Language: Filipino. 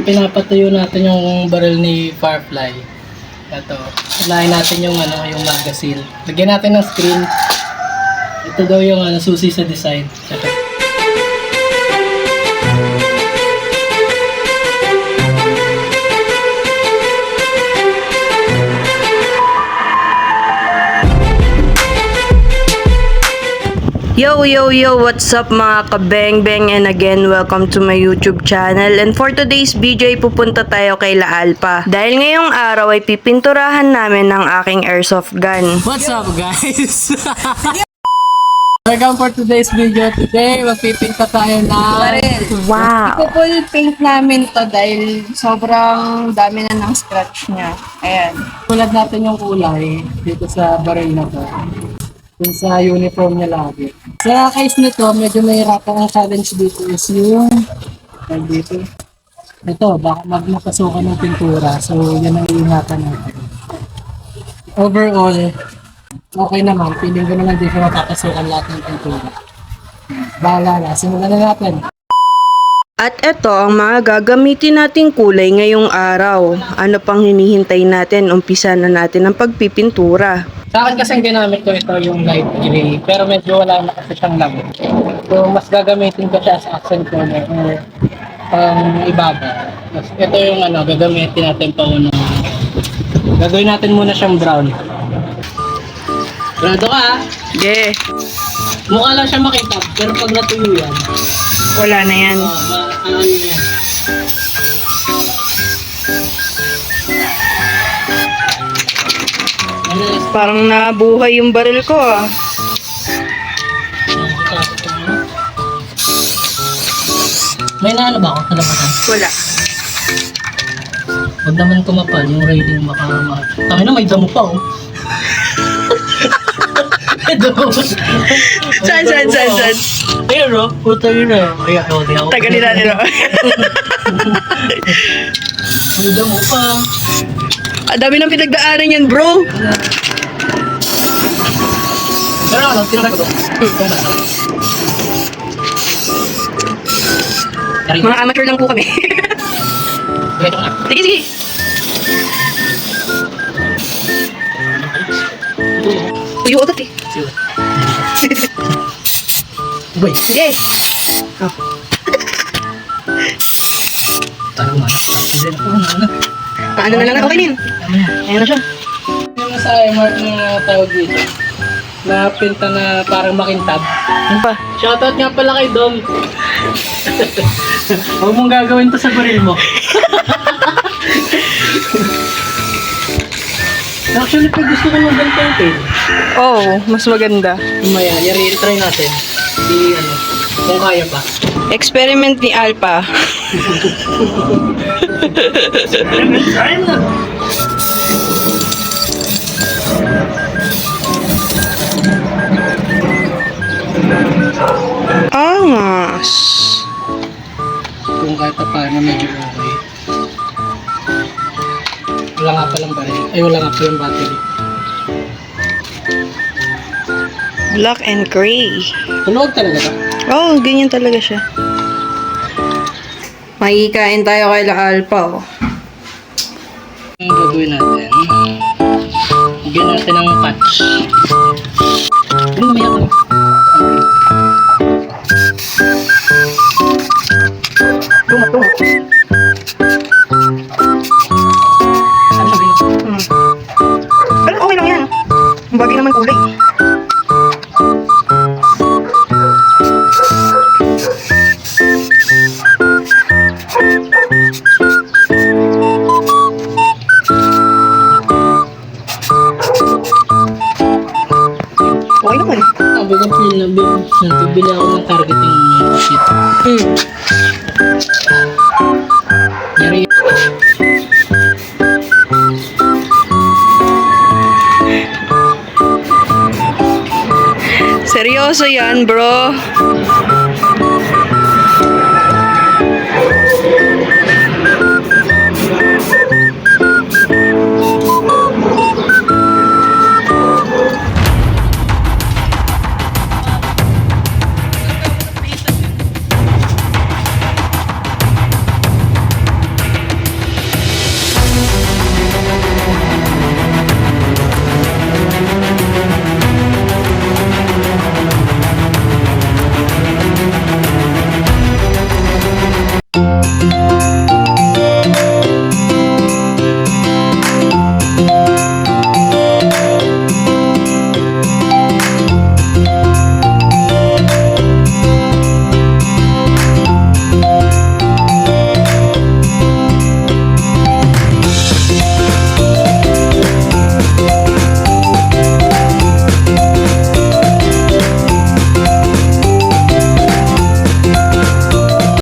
Pinapatuyo natin yung barrel ni Firefly. Ito. Unahin natin yung yung magazine. Lagyan natin ng screen. Ito daw yung susi sa design. Yo, yo, yo, what's up mga kabeng-beng, and again, welcome to my YouTube channel. And for today's video ay pupunta tayo kay La Alpa. Dahil ngayong araw ay pipinturahan namin ng aking airsoft gun. What's up guys? Welcome for today's video. Today, magpipinta tayo ng Barrel. Wow! Full paint namin to dahil sobrang dami na ng scratch niya. Ayan. Tulad natin yung kulay dito sa barrel na to. Yung sa uniform niya lagi. Sa case nito, medyo mahirapan ang challenge dito is yung dito. Ito, baka magmapasukan ng pintura. So, yan ang iingatan natin. Overall, okay naman. Feeling ko naman di siya mapapasukan lahat ng pintura. Bahala na. Simulan na natin. At ito ang mga gagamitin nating kulay ngayong araw. Ano pang hinihintay natin? Umpisa na natin ang pagpipintura. Sa akin kasi ang ginamit ko ito yung light gray, pero medyo wala na kasi siyang lago. So, mas gagamitin ko siya as accent color or ibaba. Ito yung gagamitin natin pa unang. Gagawin natin muna siyang brown. Brado ka ha? Yeah. Mukha lang siya makita, pero pag natuyo yan, Wala na yan. ano yan. Parang nabuhay yung baril ko ah. May ba ako sa labasan? Wala. Huwag naman kumapal, yung rating baka Tangin na, may damo pa oh. May damo. Saan? Ayun oh, puta yun oh. Ayan, di ako. Tagalin natin o. May damo pa. Ang dami ng pinagdaanan yan, bro. Pero tinatag ko to. Mga amateur lang po kami. Ito na. Sige. Tuyo utot eh. Uy, Sige. Oh. tayo na. Ano na lang, okay din. Ayan na siya. Yung sa mark na tawag dito, na pinta na parang makintab. Ano pa? Shoutout nga pala kay Dom. Huwag mong gagawin to sa baril mo. Actually, pag gusto ko ng ganito yung Oh, mas maganda. Umaya, try natin. Kung kaya pa. Experiment ni Alpa. Try na! Angas. Kung kahit pa paano medyo okay. Wala nga palang baril. Ay, wala nga palang battery. Black and gray. Tunog talaga ba? Oh, ganyan talaga siya. Makikain tayo kay La Alpa, oh. Ang gagawin natin, bigyan natin ng patch. Ano mamaya ka? Tuma. Ano sabi niyo? Pero okay lang yan. Ang bagay naman kulay. Okay naman. Bibili ako ng targeting sheet. Yari. Seryoso yan, bro.